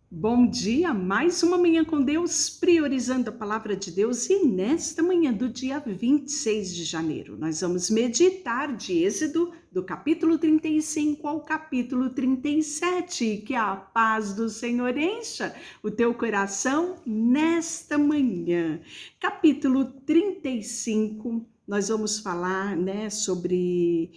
Bom dia, mais uma manhã com Deus, priorizando a palavra de Deus, e nesta manhã do dia 26 de janeiro, nós vamos meditar de Êxodo, do capítulo 35 ao capítulo 37, que a paz do Senhor encha o teu coração nesta manhã. Capítulo 35, nós vamos falar, sobre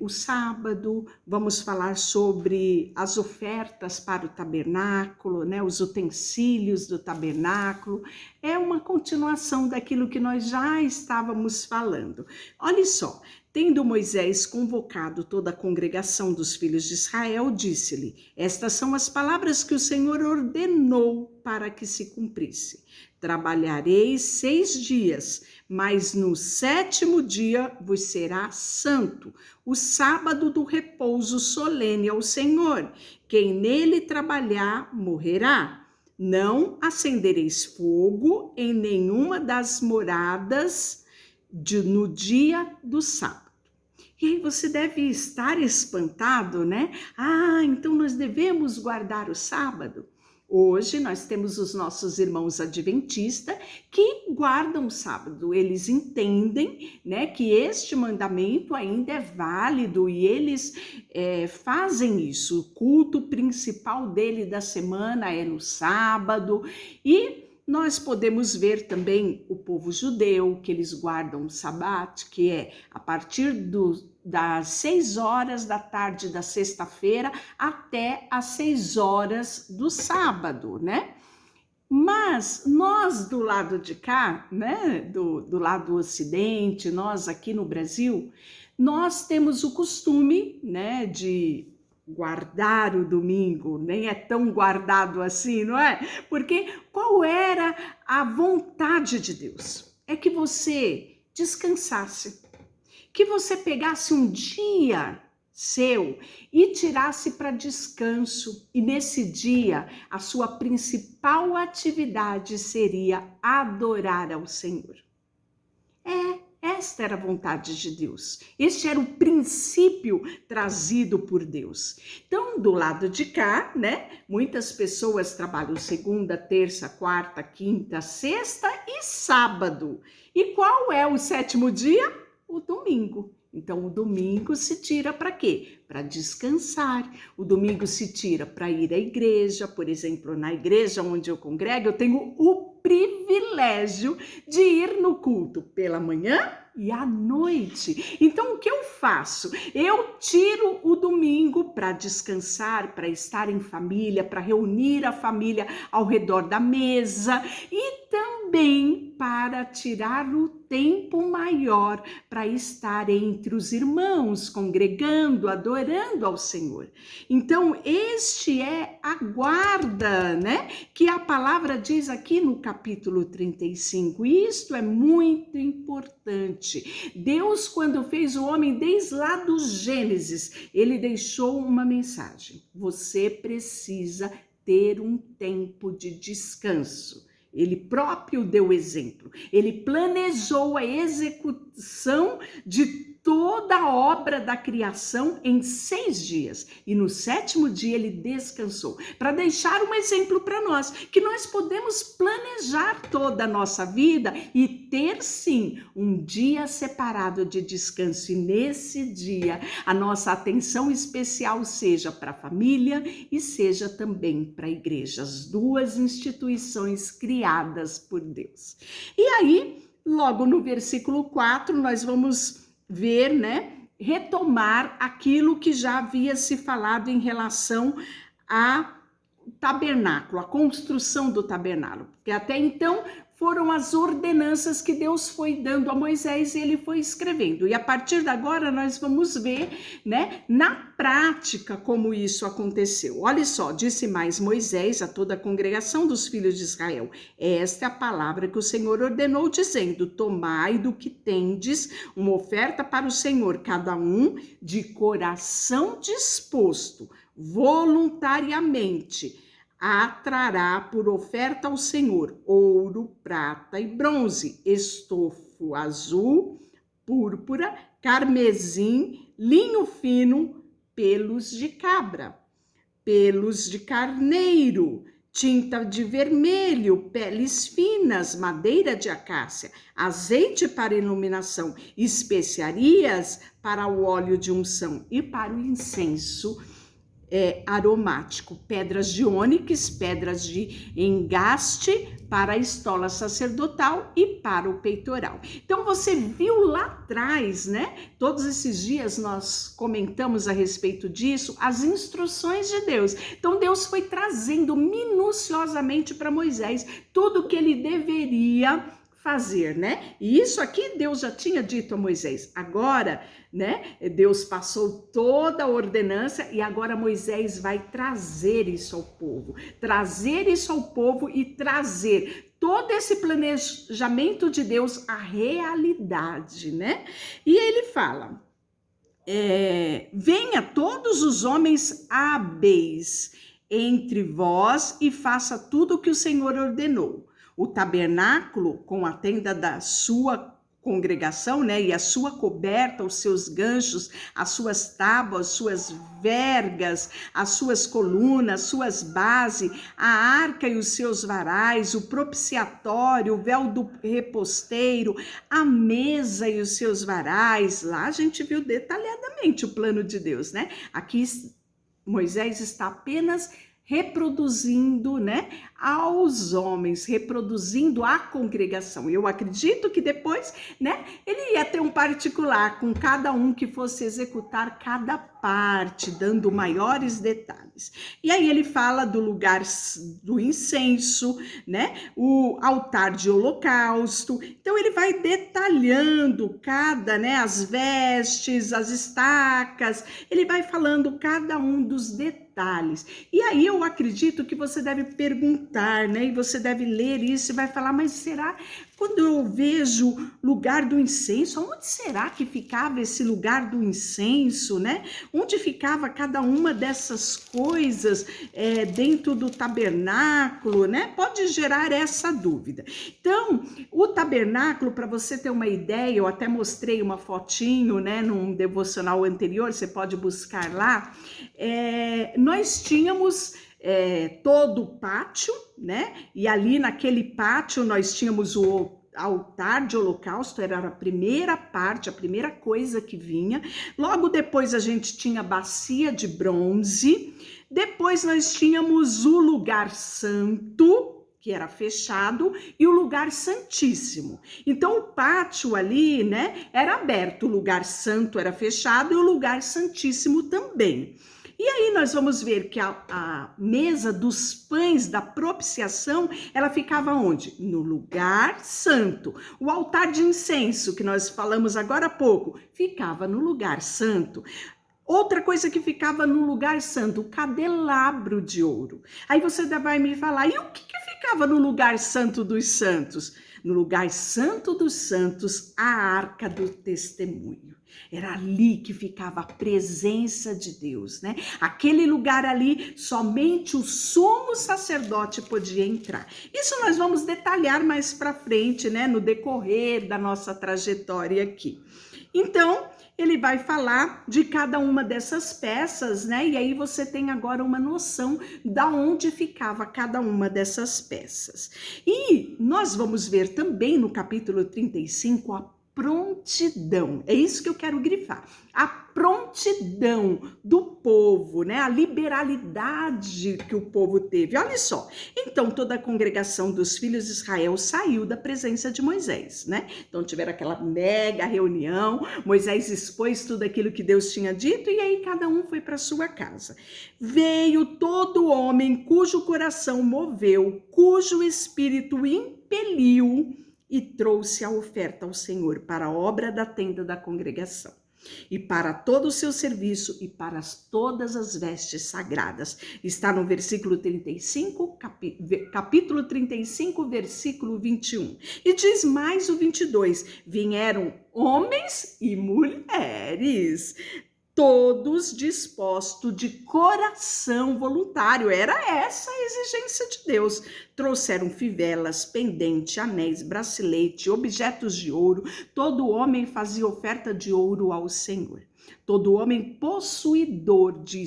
o sábado, vamos falar sobre as ofertas para o tabernáculo, os utensílios do tabernáculo. É uma continuação daquilo que nós já estávamos falando. Olha só, tendo Moisés convocado toda a congregação dos filhos de Israel, disse-lhe: estas são as palavras que o Senhor ordenou para que se cumprisse. Trabalhareis 6 dias, mas no 7º dia vos será santo, o sábado do repouso solene ao Senhor. Quem nele trabalhar morrerá. Não acendereis fogo em nenhuma das moradas no dia do sábado. E aí você deve estar espantado, né? Então nós devemos guardar o sábado? Hoje nós temos os nossos irmãos adventistas que guardam o sábado. Eles entendem, que este mandamento ainda é válido e eles fazem isso. O culto principal dele da semana é no sábado. E nós podemos ver também o povo judeu, que eles guardam o sabat, que é a partir das 6 horas da tarde da sexta-feira até as 6 horas do sábado, né? Mas nós do lado de cá, do lado do ocidente, nós aqui no Brasil, nós temos o costume, de guardar o domingo, nem é tão guardado assim, não é? Porque qual era a vontade de Deus? É que você descansasse, que você pegasse um dia seu e tirasse para descanso, e nesse dia a sua principal atividade seria adorar ao Senhor. Esta era a vontade de Deus. Este era o princípio trazido por Deus. Então, do lado de cá, muitas pessoas trabalham segunda, terça, quarta, quinta, sexta e sábado. E qual é o 7º dia? O domingo. Então, o domingo se tira para quê? Para descansar. O domingo se tira para ir à igreja. Por exemplo, na igreja onde eu congrego, eu tenho o privilégio de ir no culto pela manhã e à noite. Então, o que eu faço? Eu tiro o domingo para descansar, para estar em família, para reunir a família ao redor da mesa e também para tirar o tempo maior para estar entre os irmãos, congregando, adorando ao Senhor. Então, este é a guarda, que a palavra diz aqui no capítulo 35. E isto é muito importante. Deus, quando fez o homem, desde lá do Gênesis, ele deixou uma mensagem. Você precisa ter um tempo de descanso. Ele próprio deu exemplo. Ele planejou a execução de toda a obra da criação em 6 dias. E no 7º dia ele descansou. Para deixar um exemplo para nós, que nós podemos planejar toda a nossa vida e ter sim um dia separado de descanso. E nesse dia a nossa atenção especial seja para a família e seja também para a igreja. As duas instituições criadas por Deus. E aí, logo no versículo 4, nós vamos ver, retomar aquilo que já havia se falado em relação ao tabernáculo, a construção do tabernáculo, porque até então foram as ordenanças que Deus foi dando a Moisés e ele foi escrevendo. E a partir de agora nós vamos ver, na prática como isso aconteceu. Olha só, disse mais Moisés a toda a congregação dos filhos de Israel: esta é a palavra que o Senhor ordenou, dizendo: tomai do que tendes uma oferta para o Senhor, cada um de coração disposto, voluntariamente, atrará por oferta ao Senhor ouro, prata e bronze, estofo azul, púrpura, carmesim, linho fino, pelos de cabra, pelos de carneiro, tinta de vermelho, peles finas, madeira de acácia, azeite para iluminação, especiarias para o óleo de unção e para o incenso aromático, pedras de ônix, pedras de engaste para a estola sacerdotal e para o peitoral. Então você viu lá atrás, né? Todos esses dias nós comentamos a respeito disso, as instruções de Deus. Então Deus foi trazendo minuciosamente para Moisés tudo o que ele deveria fazer, né? E isso aqui Deus já tinha dito a Moisés. Agora, né? Deus passou toda a ordenança e agora Moisés vai trazer isso ao povo. Trazer isso ao povo e trazer todo esse planejamento de Deus à realidade, né? E ele fala: venha todos os homens hábeis entre vós e faça tudo o que o Senhor ordenou. O tabernáculo com a tenda da sua congregação, né, e a sua coberta, os seus ganchos, as suas tábuas, as suas vergas, as suas colunas, suas bases, a arca e os seus varais, o propiciatório, o véu do reposteiro, a mesa e os seus varais. Lá a gente viu detalhadamente o plano de Deus, né? Aqui Moisés está apenas reproduzindo, né, aos homens, reproduzindo a congregação. Eu acredito que depois, né, ele ia ter um particular com cada um que fosse executar cada parte, dando maiores detalhes. E aí ele fala do lugar do incenso, né, o altar de holocausto. Então ele vai detalhando cada, né, as vestes, as estacas, ele vai falando cada um dos detalhes. E aí eu acredito que você deve perguntar, né? E você deve ler isso e vai falar, mas será, quando eu vejo lugar do incenso, onde será que ficava esse lugar do incenso, né? Onde ficava cada uma dessas coisas dentro do tabernáculo, né? Pode gerar essa dúvida. Então, o tabernáculo, para você ter uma ideia, eu até mostrei uma fotinho, né? Num devocional anterior, você pode buscar lá. Nós tínhamos todo o pátio, né? E ali naquele pátio nós tínhamos o altar de holocausto, era a primeira parte, a primeira coisa que vinha. Logo depois a gente tinha a bacia de bronze. Depois nós tínhamos o lugar santo, que era fechado, e o lugar santíssimo. Então o pátio ali, né, era aberto, o lugar santo era fechado e o lugar santíssimo também. E aí nós vamos ver que a mesa dos pães da propiciação, ela ficava onde? No lugar santo. O altar de incenso, que nós falamos agora há pouco, ficava no lugar santo. Outra coisa que ficava no lugar santo, o candelabro de ouro. Aí você vai me falar, e o que ficava no lugar santo dos santos? No lugar santo dos santos, a arca do testemunho. Era ali que ficava a presença de Deus, né? Aquele lugar ali, somente o sumo sacerdote podia entrar. Isso nós vamos detalhar mais para frente, né? No decorrer da nossa trajetória aqui. Então, ele vai falar de cada uma dessas peças, né? E aí você tem agora uma noção da onde ficava cada uma dessas peças. E nós vamos ver também no capítulo 35 a prontidão, é isso que eu quero grifar, a prontidão do povo, né? A liberalidade que o povo teve. Olha só, então toda a congregação dos filhos de Israel saiu da presença de Moisés, né? Então tiveram aquela mega reunião, Moisés expôs tudo aquilo que Deus tinha dito e aí cada um foi para sua casa. Veio todo homem cujo coração moveu, cujo espírito impeliu e trouxe a oferta ao Senhor para a obra da tenda da congregação, e para todo o seu serviço, e para todas as vestes sagradas. Está no versículo 35, capítulo 35, versículo 21. E diz mais o 22, vieram homens e mulheres, todos dispostos de coração voluntário. Era essa a exigência de Deus. Trouxeram fivelas, pendente, anéis, bracelete, objetos de ouro. Todo homem fazia oferta de ouro ao Senhor. Todo homem possuidor de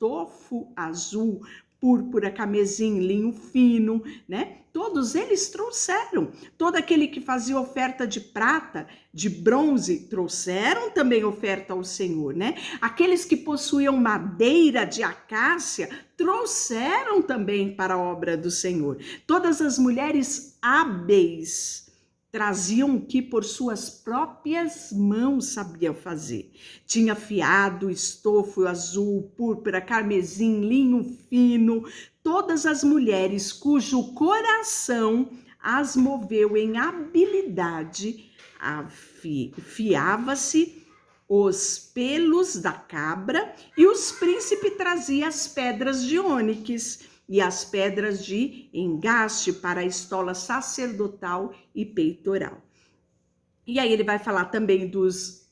estofo azul, púrpura, carmesim, linho fino, né? Todos eles trouxeram. Todo aquele que fazia oferta de prata, de bronze, trouxeram também oferta ao Senhor, né? Aqueles que possuíam madeira de acácia, trouxeram também para a obra do Senhor. Todas as mulheres hábeis traziam o que por suas próprias mãos sabiam fazer. Tinha fiado, estofo azul, púrpura, carmesim, linho fino. Todas as mulheres cujo coração as moveu em habilidade, fiava-se os pelos da cabra, e os príncipes traziam as pedras de ônix e as pedras de engaste para a estola sacerdotal e peitoral. E aí ele vai falar também dos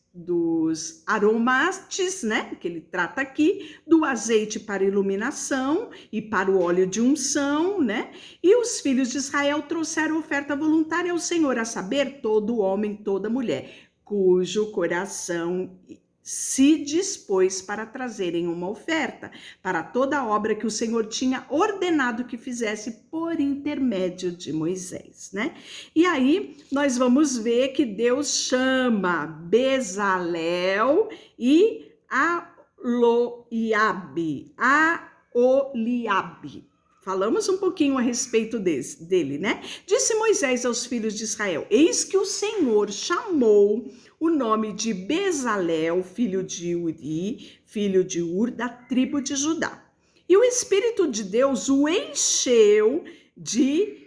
aromates, né, que ele trata aqui, do azeite para iluminação e para o óleo de unção, né, e os filhos de Israel trouxeram oferta voluntária ao Senhor, a saber, todo homem, toda mulher, cujo coração se dispôs para trazerem uma oferta para toda a obra que o Senhor tinha ordenado que fizesse por intermédio de Moisés, né? E aí nós vamos ver que Deus chama Bezalel e Aholiabe. Falamos um pouquinho a respeito dele, né? Disse Moisés aos filhos de Israel: eis que o Senhor chamou o nome de Bezalel, filho de Uri, filho de Ur, da tribo de Judá. E o Espírito de Deus o encheu de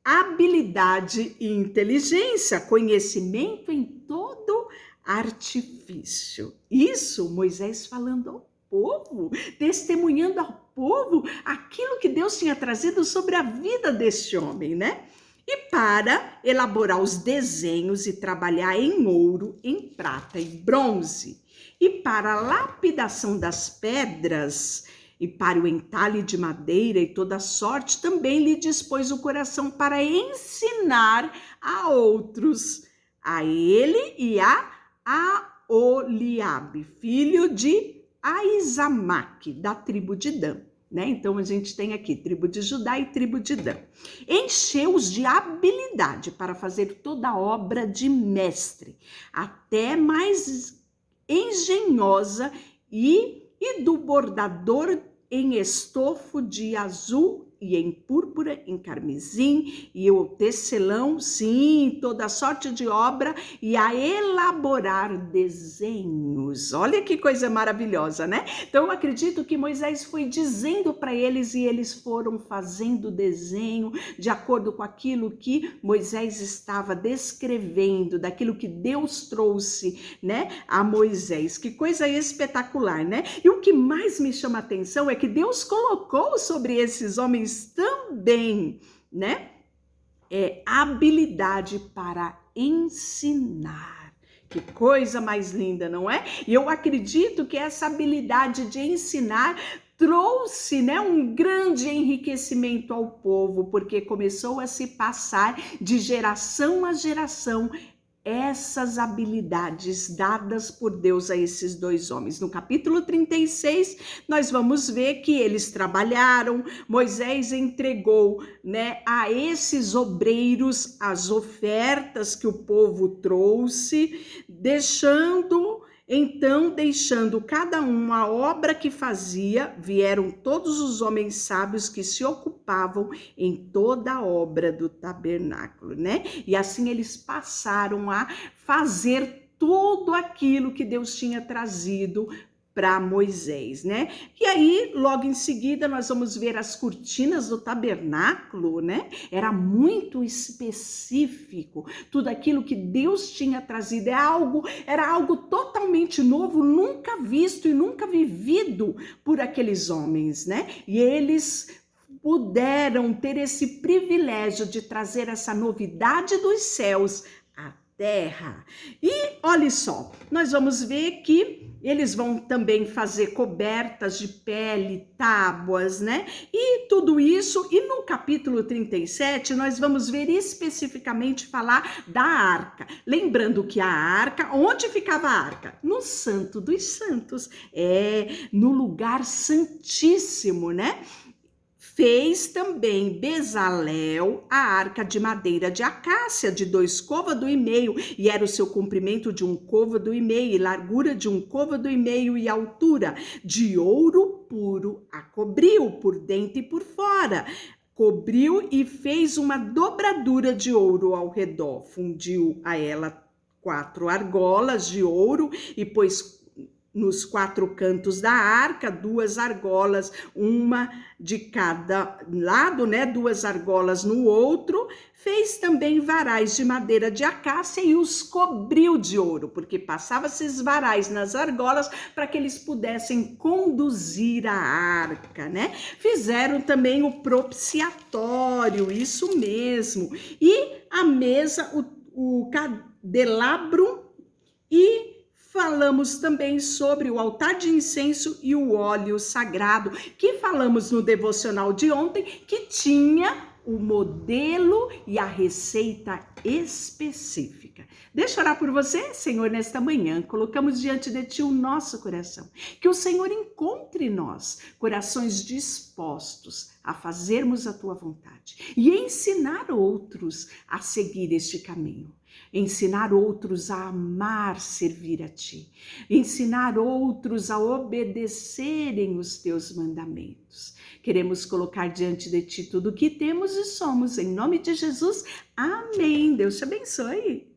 habilidade e inteligência, conhecimento em todo artifício. Isso Moisés falando ao povo, testemunhando ao povo aquilo que Deus tinha trazido sobre a vida deste homem, né? E para elaborar os desenhos e trabalhar em ouro, em prata e bronze. E para a lapidação das pedras e para o entalhe de madeira e toda sorte, também lhe dispôs o coração para ensinar a outros, a ele e a Aholiabe, filho de Aizamaque, da tribo de Dan. Né? Então a gente tem aqui tribo de Judá e tribo de Dan. Encheu-os de habilidade para fazer toda a obra de mestre, até mais engenhosa, e do bordador em estofo de azul e em púrpura, em carmesim, e o tecelão, sim, toda sorte de obra, e a elaborar desenhos. Olha que coisa maravilhosa, né? Então eu acredito que Moisés foi dizendo para eles e eles foram fazendo desenho de acordo com aquilo que Moisés estava descrevendo, daquilo que Deus trouxe, né, a Moisés. Que coisa espetacular, né? E o que mais me chama a atenção é que Deus colocou sobre esses homens também, né, habilidade para ensinar. Que coisa mais linda, não é? E eu acredito que essa habilidade de ensinar trouxe, né, um grande enriquecimento ao povo, porque começou a se passar de geração a geração essas habilidades dadas por Deus a esses dois homens. No capítulo 36, nós vamos ver que eles trabalharam, Moisés entregou, né, a esses obreiros as ofertas que o povo trouxe, deixando cada um a obra que fazia. Vieram todos os homens sábios que se ocupavam em toda a obra do tabernáculo, né? E assim eles passaram a fazer tudo aquilo que Deus tinha trazido para Moisés, né? E aí, logo em seguida, nós vamos ver as cortinas do tabernáculo, né? Era muito específico, tudo aquilo que Deus tinha trazido, era algo totalmente novo, nunca visto e nunca vivido por aqueles homens, né? E eles puderam ter esse privilégio de trazer essa novidade dos céus terra. E olha só, nós vamos ver que eles vão também fazer cobertas de pele, tábuas, né? E tudo isso, e no capítulo 37, nós vamos ver especificamente falar da arca. Lembrando que a arca, onde ficava a arca? No Santo dos Santos, no lugar santíssimo, né? Fez também Bezalel a arca de madeira de acácia, de 2 côvados e meio, e era o seu comprimento de 1 côvado e meio, e largura de 1 côvado e meio, e altura de ouro puro a cobriu, por dentro e por fora. Cobriu e fez uma dobradura de ouro ao redor, fundiu a ela 4 argolas de ouro e pôs nos 4 cantos da arca, 2 argolas, uma de cada lado, né? 2 argolas no outro. Fez também varais de madeira de acácia e os cobriu de ouro, porque passava esses varais nas argolas para que eles pudessem conduzir a arca, né? Fizeram também o propiciatório, isso mesmo. E a mesa, o candelabro e falamos também sobre o altar de incenso e o óleo sagrado, que falamos no devocional de ontem, que tinha o modelo e a receita específica. Deixa eu orar por você, Senhor, nesta manhã. Colocamos diante de Ti o nosso coração. Que o Senhor encontre em nós corações dispostos a fazermos a Tua vontade e ensinar outros a seguir este caminho. Ensinar outros a amar, servir a Ti. Ensinar outros a obedecerem os Teus mandamentos. Queremos colocar diante de Ti tudo o que temos e somos. Em nome de Jesus, amém. Deus te abençoe.